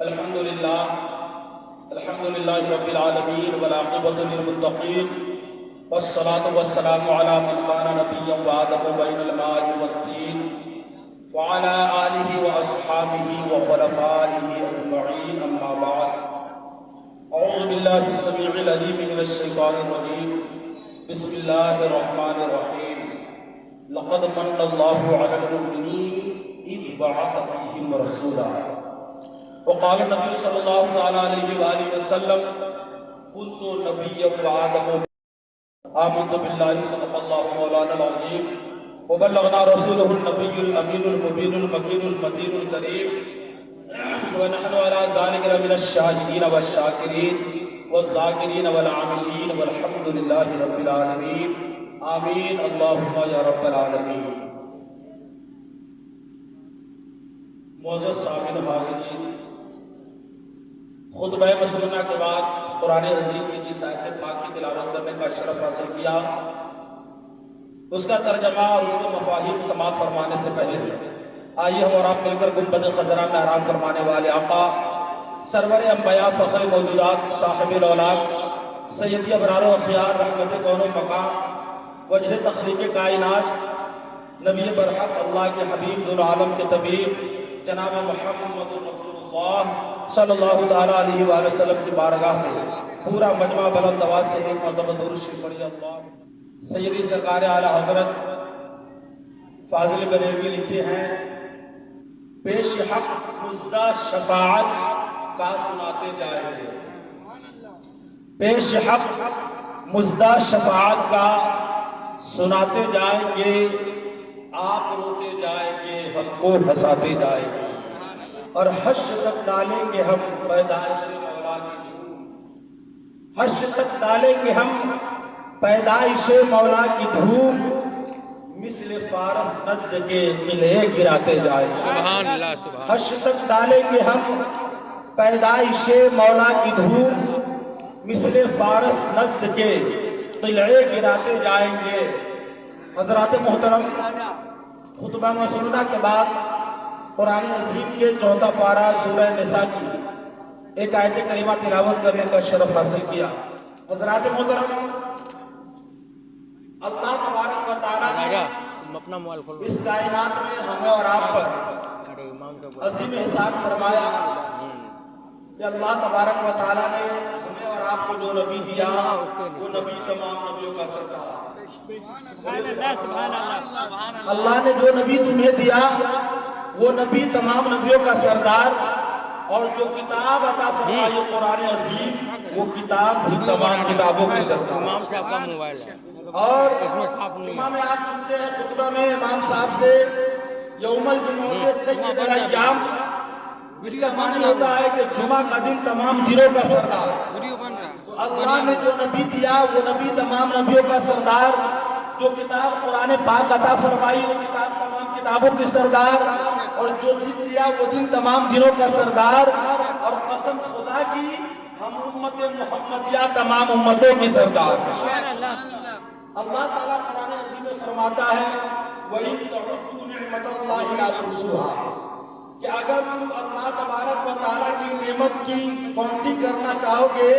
الحمد لله رب العالمين والعاقبة للمتقين والصلاة والسلام على من كان نبيا وآدم بين الماء والطين وعلى آله وأصحابه وخلفائه أجمعين أما بعد أعوذ بالله السميع العليم من الشيطان الرجيم بسم الله الرحمن الرحيم لقد من الله على المؤمنين إذ بعث فيهم رسولا وقال النبي صلى الله عليه وآله وسلم كنت نبيا وآدم آمنت بالله صدق الله مولانا العظيم وبلغنا رسوله النبي الأمين المبين المكين المتين الكريم ونحن على ذلك من الشاهدين والشاكرين والذاكرين والعاملين والحمد لله رب العالمين آمين اللهم يا رب العالمين. معزز سامعین و حاضرین، خطبہ مسنونہ کے بعد قرآن عظیم کی جس آیت پاک کی تلاوت کرنے کا شرف حاصل کیا، اس کا ترجمہ اور اس کے مفاہیم سماعت فرمانے سے پہلے آئیے ہم اور آپ مل کر گنبد خضرا میں آرام فرمانے والے آقا سرور انبیاء فخر موجودات صاحب الاولاد سیدی ابرار و اخیار رحمت کون و مقام وجہ تخلیق کائنات نبی برحق اللہ کے حبیب ذو العالم کے طبیب جناب محمد رسول اللہ صلی اللہ علیہ وآلہ وسلم کی بارگاہ میں پورا مجمع بلند آواز سے ایک مرتبہ درود شریف پڑھیے. اللہ سیدی سرکار اعلی حضرت فاضل بریلوی لکھتے ہیں، پیش حق مزدہ شفاعت کا سناتے جائیں گے. پیش حق مزدہ شفاعت کا سناتے جائیں گے، آپ روتے جائیں گے، ہم کو ہنساتے جائیں گے، اور حشر تک ڈالیں گے ہم پیدائش مولا کی دھوم. حشر تک ڈالیں گے ہم پیدائش مولا کی دھوم، مثل فارس نجد کے قلعے گراتے جائیں گے. سبحان اللہ سبحان. حشر تک ڈالیں گے ہم پیدائش مولا کی دھوم، مثل فارس نجد کے قلعے گراتے جائیں گے. حضرات محترم، خطبہ مسنونہ کے بعد قرآن عظیم کے چوتھا پارہ سورہ نساء کی ایک آیت کریمہ تلاوت کرنے کا شرف حاصل کیا. حضرات محترم، اللہ تبارک و تعالیٰ نے اس کائنات میں ہمیں اور آپ پر عظیم احسان فرمایا کہ اللہ تبارک و تعالیٰ نے ہمیں اور آپ کو جو نبی دیا وہ نبی تمام نبیوں کا سردار. اللہ نے جو نبی تمہیں دیا وہ نبی تمام نبیوں کا سردار، اور جو کتاب عطا فرمائی قرآن عظیم وہ کتاب بھی تمام کتابوں کے سردار. اور جمعہ میں آپ سنتے ہیں خطبہ میں امام صاحب سے یوم الجمعہ سید الایام، اس کا معنی ہوتا ہے کہ جمعہ کا دن تمام دنوں کا سردار. اللہ نے جو نبی دیا وہ نبی تمام نبیوں کا سردار، جو کتاب قرآن پاک عطا فرمائی وہ کتاب تمام کتابوں کی سردار، اور جو دن دیا وہ دن تمام دنوں کا سردار. اور قسم خدا کی ہم امت محمدیہ تمام امتوں کی سردار. اللہ تعالیٰ قرآن عظیم میں فرماتا ہے وَإِن تَعُدُّوا نِعْمَتَ اللَّهِ لَا تُحْصُوهَا، کہ اگر تم اللہ تبارک و تعالیٰ کی نعمت کی کاؤنٹنگ کرنا چاہو گے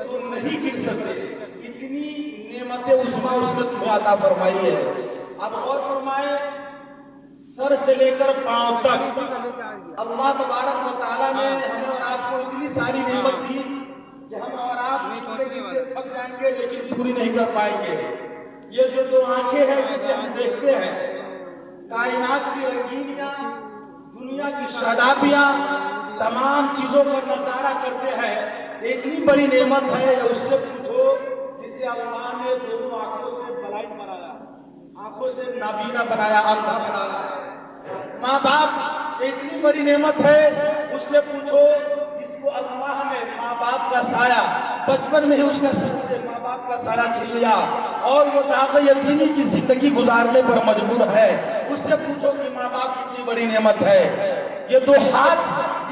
تو نہیں گر سکتے. اتنی نعمت عظمیٰ اس نے تمہیں عطا فرمائی ہے. اب غور فرمائیں، سر سے لے کر پاؤں تک اللہ تبارک و تعالیٰ نے ہمیں اور آپ کو اتنی ساری نعمت دی کہ ہم اور آپ گرتے تھک جائیں گے لیکن پوری نہیں کر پائیں گے. یہ جو دو آنکھیں ہیں جسے ہم دیکھتے ہیں، کائنات کی رنگینیاں، دنیا کی شادابیاں، تمام چیزوں کا نظارہ کرتے ہیں، اتنی بڑی نعمت ہے. یا اس سے پوچھو جسے اللہ نے دونوں آنکھوں سے بلائنڈ بنایا، آنکھوں سے نابینا بنایا، اندھا بنایا. ماں باپ اتنی بڑی نعمت ہے. اس سے پوچھو جس کو اللہ نے ماں باپ کا سایہ بچپن میں ہی اس کا سر سے ماں باپ کا سایہ چھین لیا اور وہ داغ یتیمی کی زندگی گزارنے پر مجبور ہے. اس سے پوچھو کہ ماں باپ کتنی بڑی نعمت ہے. یہ دو ہاتھ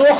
2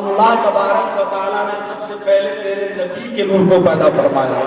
اللہ تبارک و تعالیٰ نے سب سے پہلے تیرے نبی کے نور کو پیدا فرمایا.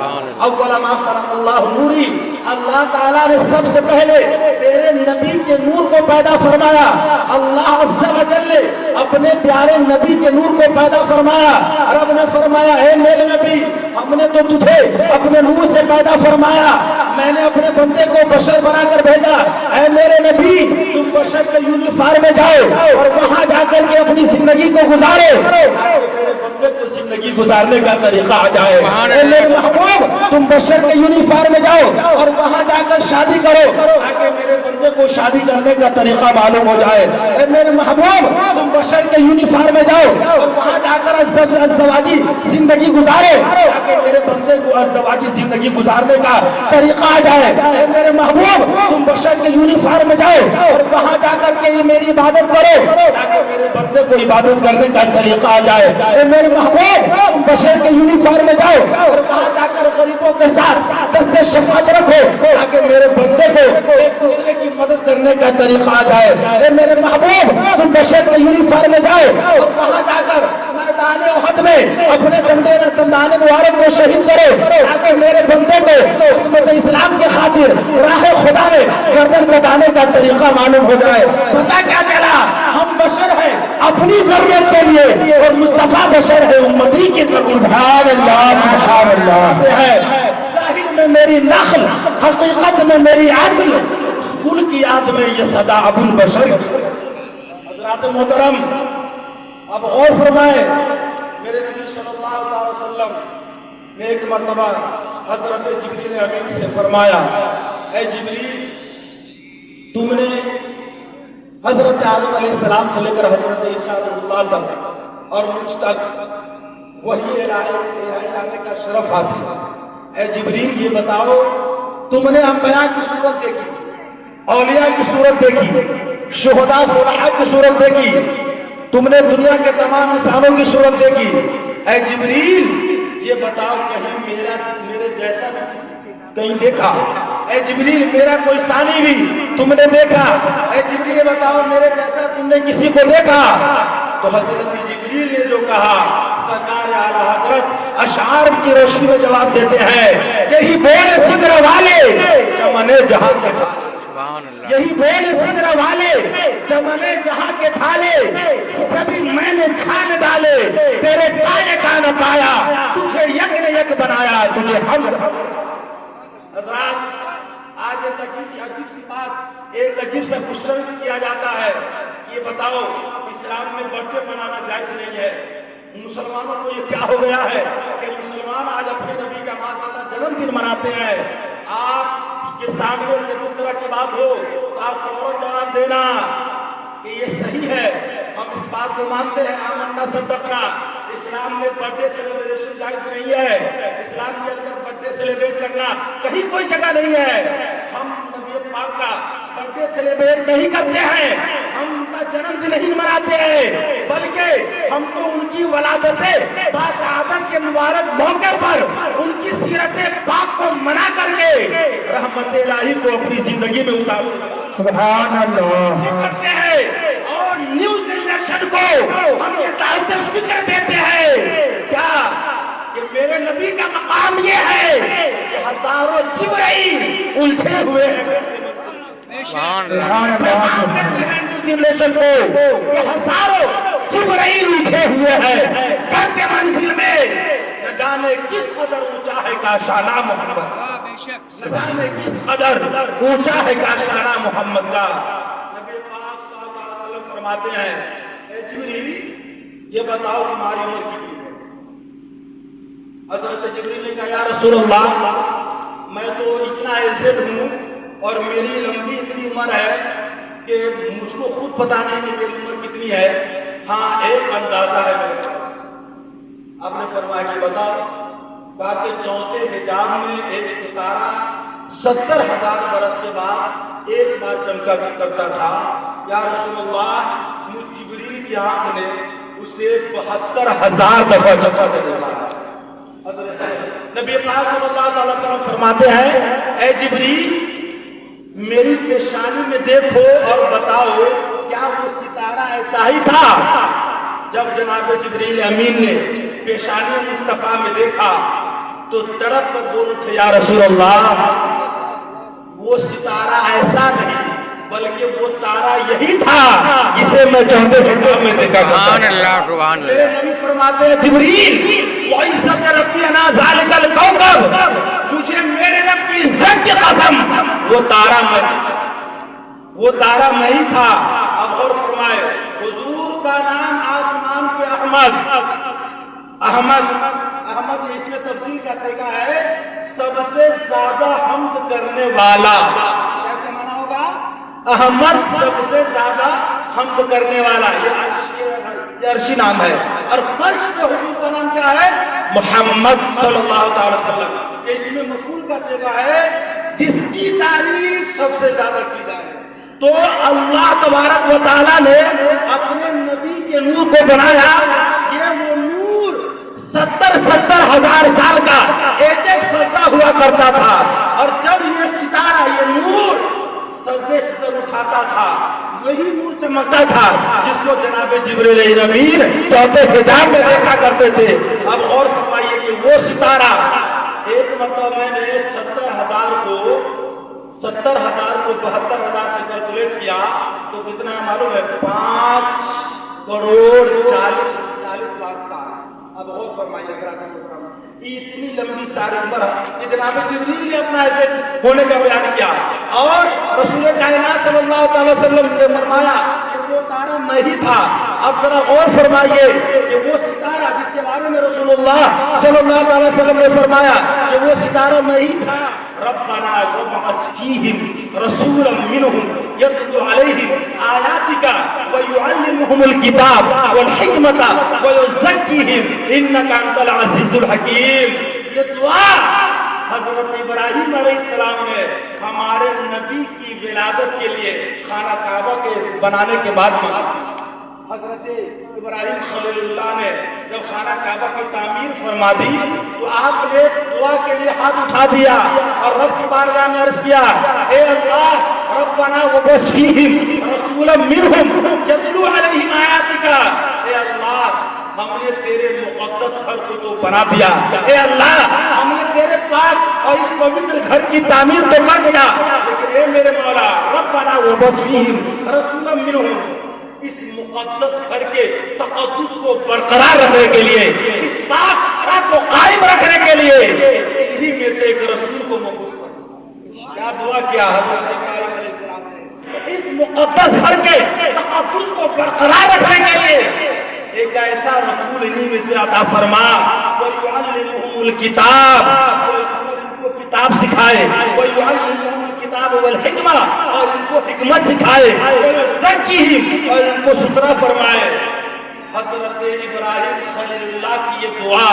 اول ما خلق اللہ نوری، اللہ تعالیٰ نے سب سے پہلے تیرے نبی کے نور کو پیدا فرمایا. اللہ عز و جل نے اپنے پیارے نبی کے نور کو پیدا فرمایا. رب نے فرمایا اے میرے نبی، ہم نے تو تجھے اپنے نور سے پیدا فرمایا، میں نے اپنے بندے کو بشر بنا کر بھیجا. اے میرے نبی، تم بشر کے یونیفارم میں جاؤ اور وہاں جا کر کے اپنی زندگی کو گزارو تاکہ میرے بندے کو زندگی گزارنے کا طریقہ آ جائے. اے میرے محبوب، تم بشر کے یونیفارم میں جاؤ اور وہاں جا کر شادی کرو تاکہ میرے بندے کو شادی کرنے کا طریقہ معلوم ہو جائے. اے میرے محبوب، تم بشر کے یونیفارم میں جاؤ اور وہاں جا کر ازدواجی زندگی گزارو تاکہ میرے بندے کو ازدواجی زندگی گزارنے کا طریقہ آ جائے. اے میرے محبوب، تم بشر کے یونیفارم میں جاؤ اور وہاں جا کر کے میری عبادت کرو تاکہ میرے بندے کو عبادت کرنے کا سلیقہ آ جائے. اے میرے محبوب، تم بشر کے یونیفارم میں جاؤ اور وہاں جا کر غریبوں کے ساتھ دست شفقت رکھو تاکہ میرے بندے کو ایک دوسرے کی مدد کرنے کا طریقہ آ جائے. اے میرے محبوب، تم بشر کے یونیفارم میں جاؤ اور وہاں جا کر میدان احد میں اپنے دندان مبارک کو شہید کرو تاکہ میرے بندے کو عظمت اسلام کے خاطر راہ خدا میں گردن کٹانے کا طریقہ معلوم ہو جائے. پتہ کیا چلا؟ ہم بشر ہیں اپنی ضرورت کے لیے اور مصطفیٰ بشر ہے امتی کی ضرورت. سبحان اللہ، سبحان اللہ. ظاہر میں میری نسل، حقیقت میں میری اصل، اس گل کی یاد میں یہ صدا ابو البشر. حضرات محترم، اب غور فرمائے. میرے نبی صلی اللہ علیہ وسلم نے ایک مرتبہ حضرت جبریل امین سے فرمایا اے جبریل، تم نے حضرت آدم علیہ السلام سے لے کر حضرت عیسیٰ علیہ اللہ تک اور مجھ تک وحی الہی لانے کا شرف حاصل. اے جبریل، یہ بتاؤ، تم نے انبیاء کی صورت دیکھی، اولیاء کی صورت دیکھی، شہداء صلحاء کی صورت دیکھی، تم نے دنیا کے تمام انسانوں کی صورت دیکھی. اے جبریل، یہ بتاؤ کہیں میرے جیسا کہیں دیکھا؟ اے جبریل، میرا کوئی ثانی بھی تم نے دیکھا؟ اے جبریل، یہ بتاؤ میرے جیسا تم نے کسی کو دیکھا؟ تو حضرت جبریل نے جو کہا، سرکار اعلیٰ حضرت اشعار کی روشنی میں جواب دیتے ہیں، یہی بول سدر والے چمن جہاں کے تھالے، یہی بول سدر والے چمن جہاں کے تھالے، سبھی میں نے چھان ڈالے، تیرے پائے کا نہ پایا، تجھے یک نے یک بنایا، تجھے ہم. حضرات، آج ایک عجیب سی بات، ایک عجیب سا کوشچن کیا جاتا ہے. یہ بتاؤ، اسلام میں برتھ ڈے منانا جائز نہیں ہے. مسلمانوں کو یہ کیا ہو گیا ہے کہ مسلمان آج اپنے نبی کا معاذاللہ جنم دن مناتے ہیں. آپ کے سامنے جب اس طرح کی بات ہو تو آپ فوراً جواب دینا کہ یہ صحیح ہے، ہم اس بات کو مانتے ہیں، آمنا صدقنا. اسلام میں برتھ ڈے سیلیبریشن جائز نہیں ہے. اسلام کے اندر برتھ ڈے سیلیبریٹ کرنا کہیں کوئی جگہ نہیں ہے. ہم نبی پاک کا برتھ ڈے سیلیبریٹ نہیں کرتے ہیں، ہم ان کا جنم دن نہیں مناتے ہیں، بلکہ ہم تو ان کی ولادت باسعادت کے مبارک موقع پر ان کی سیرت پاک کو منا کر کے رحمت الہی کو اپنی زندگی میں اتارتے ہیں. سبحان اللہ کرتے ہیں. اور نیو جنریشن کو ہم یہ دعوت فکر دیتے ہیں کیا کہ میرے نبی کا مقام یہ ہے کہ ہزاروں جبرائیل الجھے ہوئے ہیں. جنریشن کو کہ ہزاروں جبرائیل الجھے ہوئے ہیں کرتے منزل میں. نہ جانے کس قدر اونچا ہے کاشانہ محمد، نہ جانے کس قدر اونچا ہے کاشانہ محمد کا. نبی پاک صلی اللہ علیہ وسلم فرماتے ہیں اے جبریل، یہ بتاؤ تمہاری عمر کتنی ہے؟ حضرت جبریل نے کہا یا رسول اللہ، میں تو اتنا ایزڈ ہوں اور میری لمبی اتنی عمر ہے کہ مجھ کو خود پتا نہیں کہ میری عمر کتنی ہے. ہاں، ایک اندازہ ہے میرے پاس. آپ نے فرمایا کہ بتاؤ. کہا کہ چوتھے حجاب میں ایک ستارہ 70,000 برس کے بعد ایک بار چمکا کرتا تھا. یا رسول اللہ، مجھ جبریل کی آنکھ نے اسے 72,000 دفعہ چمکا کر دیکھا. حضرت نبی پاک صلی اللہ علیہ وسلم فرماتے ہیں اے جبریل، میری پیشانی میں دیکھو اور بتاؤ کیا وہ ستارہ ایسا ہی تھا جب جناب جبریل امین نے پیشانی مصطفیٰ میں دیکھا تو تڑپ کر بول اٹھے یا رسول اللہ وہ ستارہ ایسا نہیں بلکہ وہ تارا یہی تھا جسے میں چاہتے حکام میں دیکھا سبحان اللہ سبحان میرے اللہ نبی فرماتے ہیں جبریل وعزت ربی انا ذالک الکوکب مجھے میرے رب کی عزت کی قسم وہ تارا میں ہی تھا اب غور فرمائے حضور کا نام آسمان پہ احمد اس میں تفصیل کا سیگا ہے سب سے زیادہ حمد کرنے والا کیسے مانا ہوگا احمد سب سے زیادہ حمد کرنے والا یہ عرشی نام ہے اور فرش پہ حضور کا نام کیا ہے محمد صلی اللہ تعالی وسلم اس میں مفعول کا سیگا ہے جس کی تعریف سب سے زیادہ کی جائے تو اللہ تبارک و تعالیٰ نے اپنے نبی کے نور کو بنایا یہ وہ نور 70 ہزار سال کا ایک سجدہ ہوا کرتا تھا اور جب یہ ستارہ یہ نور سجدے سے سر اٹھاتا تھا وہی نور چمکتا تھا جس کو جناب جبریل امین چوتھے حجاب میں دیکھا کرتے تھے اب غور فرمائیے کہ وہ ستارہ ایک مرتبہ میں نے 70,000 کو 72,000 سے کیلکولیٹ کیا تو کتنا معلوم ہے 5 کروڑ 40 لاکھ سال اب غور فرمائیے حضرات محترم اتنی لمبی ساری عمر کہ جناب جبریل نے اپنا ایسے ہونے کا بیان کیا اور رسول کائنات صلی اللہ تعالی وسلم نے فرمایا کہ وہ تارا میں ہی تھا اب ذرا غور فرمائیے کہ وہ ستارہ جس کے بارے میں رسول اللہ صلی اللہ تعالی وسلم نے فرمایا کہ وہ ستارہ میں ہی تھا ربنا وابعث فیہم رسولا منہم یتلو علیہم آیاتک ویعلمہم الکتاب والحکمت ویزکیہم انک انت العزیز الحکیم یہ دعا حضرت ابراہیم علیہ السلام نے ہمارے نبی کی ولادت کے لیے خانہ کعبہ کے بنانے کے بعد مانگی حضرت ابراہیم خلیل اللہ نے جب خانہ کعبہ کی تعمیر فرما دی تو آپ نے دعا کے لیے ہاتھ اٹھا دیا اور رب کی بارگاہ میں عرض کیا اے اللہ ربنا وابعث فیہم رسولا منہم یتلو علیہم آیاتک اے اللہ ہم نے تیرے مقدس گھر کو تو بنا دیا اے اللہ ہم نے تیرے پاک اور اس پوتر گھر کی تعمیر تو کر دیا لیکن اے میرے مولا ربنا وابعث فیہم رسولا منہم اس مقدس گھر کے تقدس کو برقرار رکھنے کے لیے اس پاک کو قائم رکھنے کے لیے انہی میں سے ایک رسول کو مبعوث فرما کیا دعا کیا حضرت ابراہیم علیہ السلام نے اس مقدس گھر کے تقدس کو برقرار رکھنے کے لیے ایک ایسا رسول انہی میں سے عطا فرما وَيُعَلِّمُهُمُ الْكِتَابَ اور ان کو کتاب سکھائے وَيُعَلِّمُهُمُ الْكِتَابَ وَالْحِكْمَةَ اور ان کو حکمت سکھائے وَيُزَكِّيهِمْ اور ان کو ستھرا فرمائے حضرت ابراہیم خلیل اللہ کی یہ دعا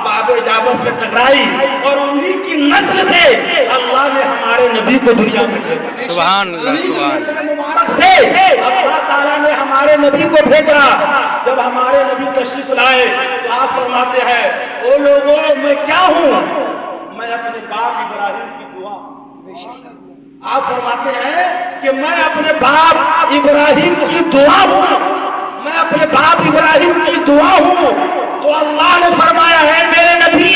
باب اجابت سے ٹکرائی اور انہی کی نسل سے اللہ نے ہمارے نبی کو دنیا میں بھیجا سبحان اللہ سبحان اللہ مبارک سے اللہ تعالیٰ نے ہمارے نبی کو بھیجا جب ہمارے نبی تشریف لائے تو آپ فرماتے ہیں او لوگوں میں کیا ہوں میں اپنے باپ ابراہیم کی دعا آپ فرماتے ہیں کہ میں اپنے باپ ابراہیم کی دعا ہوں میں اپنے باپ ابراہیم کی دعا ہوں تو اللہ نے فرمایا ہے میرے نبی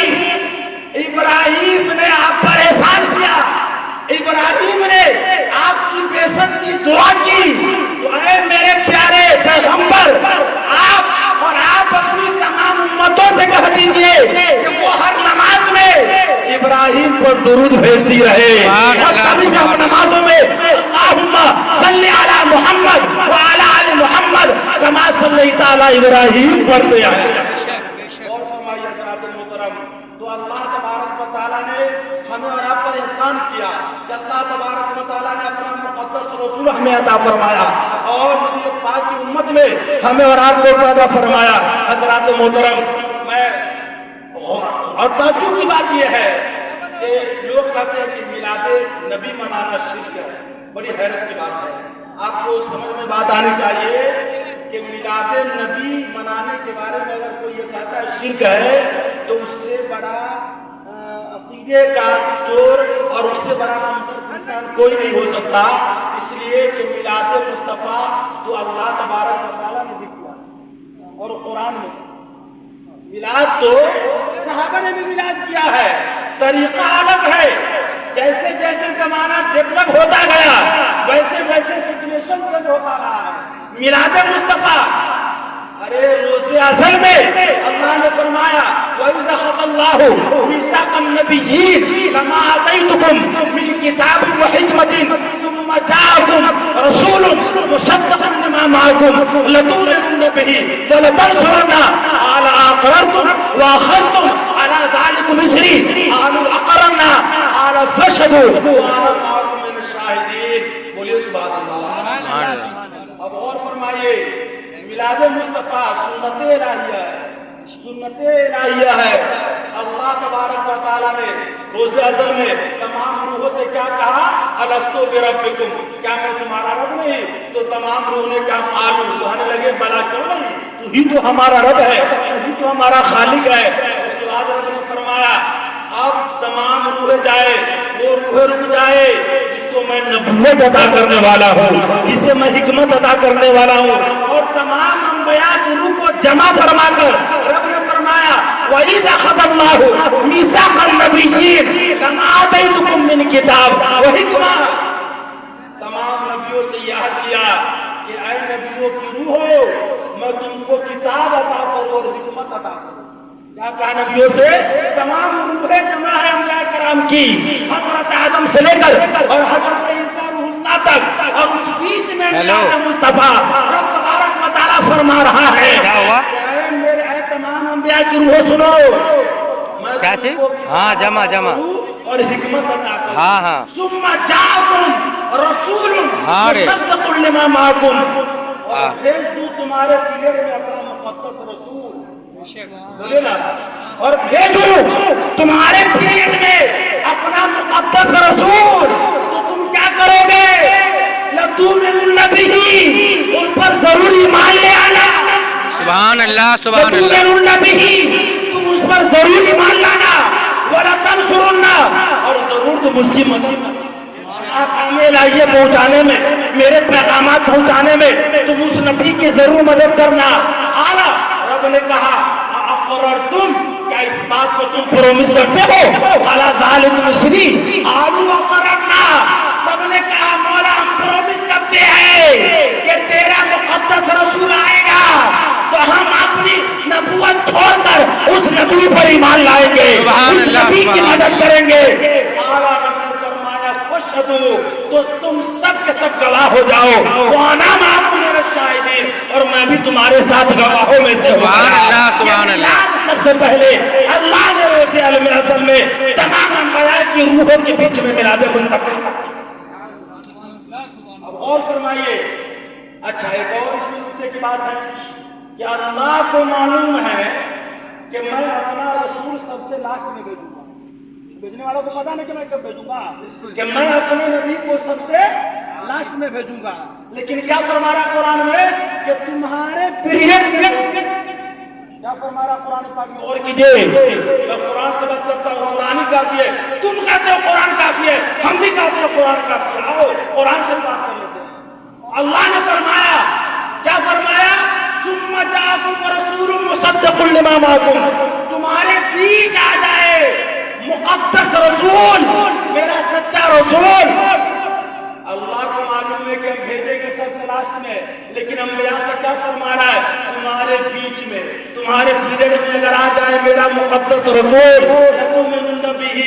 ابراہیم نے آپ پر احسان کیا ابراہیم نے آپ کی بیست کی دعا کی تو اے میرے پیارے پیغمبر آپ اور آپ اپنی تمام امتوں سے کہہ دیجئے کہ وہ ہر نماز میں ابراہیم پر درود بھیجتی رہے اور کبھی جب نمازوں میں اللہم صلی علی محمد وعلی آل محمد کما صلیت علی ابراہیم پڑھتے آئے اور فرمائیے حضرات محترم تو اللہ تبارک و تعالیٰ نے ہمیں اور آپ پر احسان کیا کہ اللہ تبارک و تعالیٰ نے اپنا مقدس رسول ہمیں عطا فرمایا اور نبی پاک کی امت میں ہمیں اور آپ کو پیدا فرمایا حضرات محترم میں اور تعجب کی بات یہ ہے کہ لوگ کہتے ہیں کہ میلاد نبی منانا شرک ہے بڑی حیرت کی بات ہے آپ کو سمجھ میں بات آنی چاہیے کہ میلاد نبی منانے کے بارے میں اگر کوئی یہ کہتا ہے شرک ہے تو اس سے بڑا عقیدے کا چور اور اس سے بڑا منظر انسان کوئی نہیں ہو سکتا اس لیے کہ میلاد مصطفیٰ تو اللہ تبارک و تعالیٰ نے بھی کیا اور قرآن میں میلاد تو صحابہ نے بھی میلاد کیا ہے، طریقہ الگ ہے. جیسے جیسے زمانہ ڈیولپ ہوتا گیا ویسے ویسے سچویشن چینج ہوتا رہا ہے. میلاد مصطفیٰ، ارے روزے ازل میں اللہ نے فرمایا وَإِذَا أَخَذَ اللَّهُ مِيثَاقَ النَّبِيِّينَ لَمَا آتَيْتُكُم مِّن كِتَابٍ وَحِكْمَةٍ ثُمَّ جَاءَكُم رَّسُولٌ مُّصَدِّقٌ لِّمَا مَعَكُمْ لَتُؤْمِنُنَّ بِهِ وَلَتَنصُرُنَّهُ قَالَ أَقْرَرْتُمْ وَأَخَذْتُمْ عَلَىٰ ذَٰلِكُمْ إِصْرِي قَالُوا أَقْرَرْنَا قَالَ فَاشْهَدُوا وَأَنَا مَعَكُم مِّنَ الشَّاهِدِينَ. بولیے سبحان اللہ. اب اور فرمائیے میلاد مصطفیٰ سنت الہیہ ہے، سنت الہیہ ہے. اللہ تبارک و تعالیٰ نے روز ازل میں تمام روحوں سے کیا کہا؟ الستو بربکم، کیا میں تمہارا رب نہیں؟ تو تمام روح نے کیا قالو، کہنے لگے بلا کیوں نہیں، تو ہی تو ہمارا رب ہے، تو ہی تو ہمارا خالق ہے. اس کے بعد رب نے فرمایا اب تمام روح جائے، وہ روح رک جائے جس کو میں نبوت عطا کرنے والا ہوں، جسے میں حکمت عطا کرنے والا ہوں. اور تمام انبیاء کی روح کو جمع فرما کر رب نے فرمایا وَإِذَا أَخَذَ اللَّهُ مِيثَاقَ النَّبِيِّينَ لَمَا آتَيْتُكُم مِّن كِتَابٍ وَحِكْمَةٍ. تمام نبیوں سے یہ عہد لیا کہ اے نبیوں کی روحو میں تم کو کتاب عطا کروں اور حکمت عطا کروں. کیا کہا نبیوں سے؟ تمام روحیں جمع ہے انبیاء کرام کی، حضرت آدم سے لے کر اور حضرت عیسیٰ روح اللہ تک، اور اس بیچ میں میلاد مصطفیٰ رب تبارک و تعالیٰ فرما رہا ہے کہ اے میرے اے تمام انبیاء کی روحوں سنو، میں تم کو کتاب عطا کروں اور حکمت عطا کروں. ثم جاءکم رسول مصدق لما معکم، اور بھیج دوں تمہارے پیلر میں اپنا مقدس رسول. بولے نا، اور بھیجو تمہارے پیٹ میں اپنا مقدس رسول. تو تم کیا کرو گے؟ لَتُؤْمِنُنَّ بِهِ، ان پر ضرور ایمان لے آنا. سبحان اللہ سبحان اللہ. لَتُؤْمِنُنَّ بِهِ، تم اس پر ضرور ایمان لانا. وَلَتَنصُرُنَّ، اور ضرور تم اس کی مدد احکام الہیہ پہنچانے میں، میرے پیغامات پہنچانے میں تم اس نبی کی ضرور مدد کرنا. اعلیٰ رب نے کہا اقررتم، کیا اس بات کو تم پرومس کرتے ہو؟ علی ذالکم مصری قالوا اقررنا، سب نے کہا مولا ہم پرومس کرتے ہیں کہ تیرا مقدس رسول آئے گا تو ہم اپنی نبوت چھوڑ کر اس نبی پر ایمان لائیں گے، اس نبی کی مدد کریں گے. اعلیٰ رب نے فرمایا فاشہدوا، تو تم سب کے سب گواہ ہو جاؤ. وانا معکم من الشاہدین، اور میں بھی تمہارے ساتھ گواہوں میں سے ہوں. سبحان اللہ سبحان اللہ. سب سے پہلے اللہ نے روز ازل میں تمام انبیاء کی روحوں کے بیچ میں میلاد مصطفیٰ. اب اور فرمائیے. اچھا ایک اور اس میں نکتے کی بات ہے کہ اللہ کو معلوم ہے کہ میں اپنا رسول سب سے لاسٹ میں بھیجوں گا. بھیجنے والوں کو پتا نہیں کہ میں کب بھیجوں گا، کہ میں اپنے نبی کو سب سے لاسٹ میں بھیجوں گا. لیکن کیا فرما رہا قرآن میں کہ تمہارے پیریڈ میں، کیا فرما رہا قرآن پاک میں؟ اور کیجئے، میں قرآن سے بات کرتا ہوں، قرآن ہی کافی ہے. تم کہتے ہو قرآن کافی ہے، ہم بھی کہتے ہیں قرآن کافی ہے. آؤ قرآن سے بات کر لیتے ہیں. اللہ نے فرمایا، کیا فرمایا؟ ثم جاءکم رسول مصدق لما معکم، تمہارے بیچ آ جائے مقدس رسول، میرا سچا رسول. اللہ کو معلوم ہے کہ ہم بھیجیں گے سب سے لاسٹ میں، لیکن انبیاء سے کیا فرما رہا ہے؟ تمہارے بیچ میں، تمہارے پیریڈ میں اگر آ جائے میرا مقدس رسول لَتُؤْمِنُنَّ بِهِ.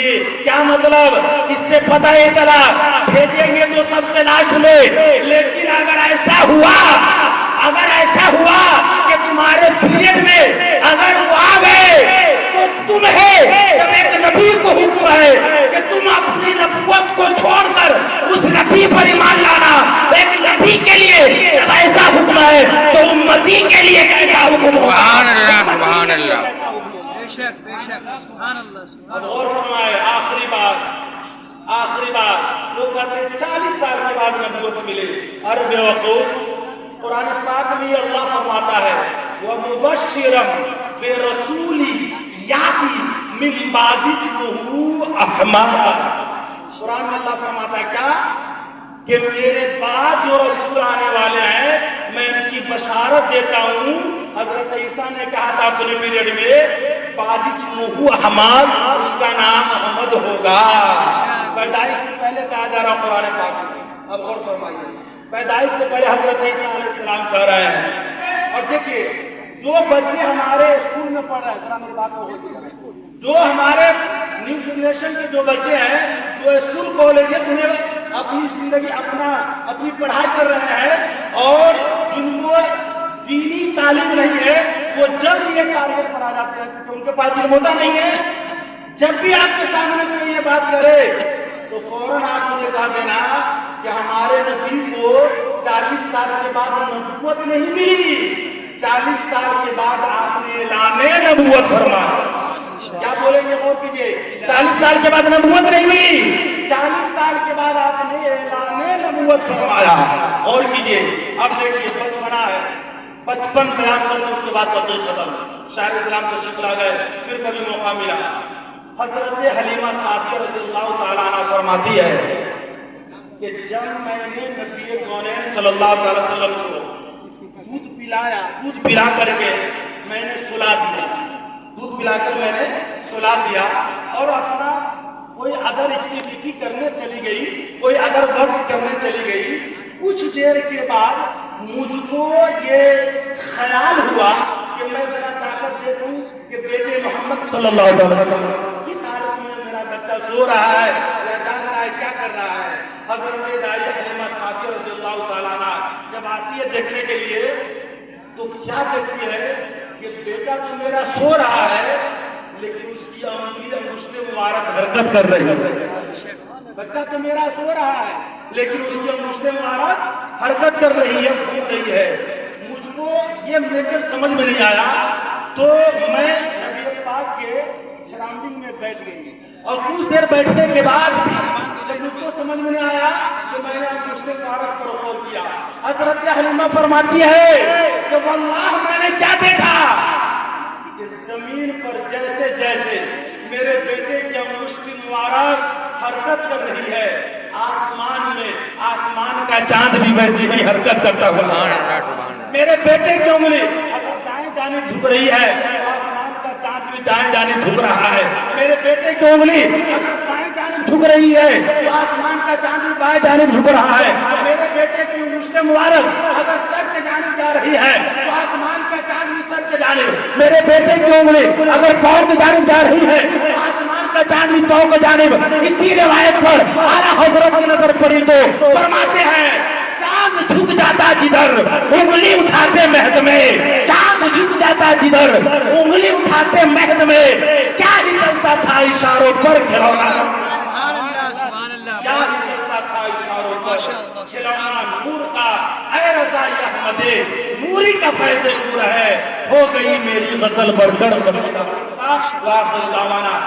کیا مطلب؟ اس سے پتہ یہ چلا بھیجیں گے تو سب سے لاسٹ میں، لیکن اگر ایسا ہوا کہ تمہارے پیریڈ میں اگر وہ آ گئے تو تمہیں، جب ایک نبی کو حکم ہے کہ تم اپنی نبوت کو چھوڑ کر اس نبی پر ایمان لانا، ایک نبی کے لیے جب ایسا حکم ہے تو امتی کے لیے کیسا حکم ہوگا؟ سبحان اللہ سبحان اللہ. بے شک سبحان اللہ. اب اور فرمائے آخری بات. لوگ کہتے ہیں 40 سال کے بعد نبوت ملے. ارے بے وقوف، قرآن پاک میں اللہ فرماتا ہے وَمُبَشِّرًا بِرَسُولٍ یَأْتِی مِن بَعْدِ اسْمُهُ احمد. قرآن میں اللہ فرماتا ہے کیا؟ کہ میرے بعد جو رسول آنے والے ہیں میں ان کی بشارت دیتا ہوں. حضرت عیسیٰ نے کہا تھا اپنے پیریڈ میں باجسمہ احمد، اس کا نام احمد ہوگا. پیدائش سے پہلے کہا جا رہا قرآن پاک میں. اب غور فرمائیے، پیدائش سے پہلے حضرت عیسیٰ علیہ السلام کہہ رہے ہیں. اور دیکھیے جو بچے ہمارے اسکول میں پڑھ رہے ہیں، ذرا میری بات کو غور کریں، جو ہمارے نیو جنریشن کے جو بچے ہیں جو اسکول کالجز میں اپنی زندگی اپنی پڑھائی کر رہے ہیں اور جن کو دینی تعلیم نہیں ہے، وہ جلد یہ ٹارگٹ پر آ جاتے ہیں کیونکہ ان کے پاس علم ہوتا نہیں ہے. جب بھی آپ کے سامنے کوئی یہ بات کرے تو فوراً آپ مجھے کہہ دینا کہ ہمارے نبی کو 40 سال کے بعد نبوت نہیں ملی، 40 سال کے بعد آپ نے اعلان نبوت فرمایا. کیا بولیں گے؟ غور کیجئے. 40 سال کے بعد نبوت نہیں ملی، 40 سال کے بعد آپ نے اعلان نبوت فرمایا. غور کیجئے. اب دیکھیے بچپنا ہے، بچپن بیان کرنا، اس کے بعد تقریر ختم. شاعر اسلام تشریف لا گئے، پھر کبھی موقع ملا. حضرت حلیمہ سعدیہ رضی اللہ تعالیٰ عنہ فرماتی ہے کہ جب میں نے نبی کونین صلی اللہ علیہ وسلم کو دودھ پلا کر کے میں نے سلا دیا، دودھ پلا کر میں نے سلا دیا اور اپنا کوئی ادر ایکٹیویٹی کرنے چلی گئی، کوئی ادر ورک کرنے چلی گئی. کچھ دیر کے بعد مجھ کو یہ خیال ہوا کہ میں ذرا جا کر دیکھوں کہ بیٹے محمد صلی اللہ علیہ وسلم اس حالت میں میرا بچہ سو رہا ہے یا جاگ رہا ہے، کیا کر رہا ہے. حضرت داعیہ حلیمہ سعدیہ رضی اللہ تعالیٰ عنہ جب آتی ہے دیکھنے کے لیے تو کیا کہتی ہے کہ بیٹا تو میرا سو رہا ہے لیکن اس کی انگلی انگشت مبارک حرکت کر رہی ہے. بچہ تو میرا سو رہا ہے لیکن اس کی انگشت مبارک حرکت کر رہی ہے، گھوم رہی ہے. مجھ کو یہ میٹر سمجھ میں نہیں آیا تو میں نبی پاک کے سراؤنڈنگ میں بیٹھ گئی اور کچھ دیر بیٹھنے کے بعد بھی جب مجھ کو سمجھ میں نہیں آیا تو میں نے انگشت مبارک پر غور کیا. حضرت حلیمہ فرماتی ہے کہ واللہ میں نے کیا دیکھا کہ زمین پر جیسے جیسے میرے بیٹے کی انگشت مبارک حرکت کر رہی ہے، آسمان میں آسمان کا چاند بھی ویسے ہی حرکت کرتا ہوا. میرے بیٹے کی انگلی اگر دائیں جانب جھک رہی ہے آسمان کا چاند بھی دائیں جانب جھک رہا ہے. میرے بیٹے کی انگلی اگر بائیں جانب جھک رہی ہے تو آسمان کا چاند بھی بائیں جانب جھک رہا ہے. میرے بیٹے کی انگشت مبارک اگر سر کے جانب جا رہی ہے تو آسمان کا چاند بھی سر کے جانب. میرے بیٹے کی انگلی اگر پاؤں کی جانب جا رہی ہے تو آسمان کا چاند بھی پاؤں کی جانب. اسی روایت پر اعلیٰ حضرت کی نظر پڑی تو فرماتے ہیں چاند جھک جاتا جدھر انگلی اٹھاتے مہد میں، چاند جھک جاتا جدھر انگلی اٹھاتے مہد میں، کیا ہی چلتا تھا اشاروں پر کھلونا. سبحان اللہ. کیا ہی چلتا تھا اشاروں پر کھلونا نور کا. اے رضائی احمد نوری کا فیض نور ہے، ہو گئی میری غزل برگڑ قصیدہ. وآخر دعوانا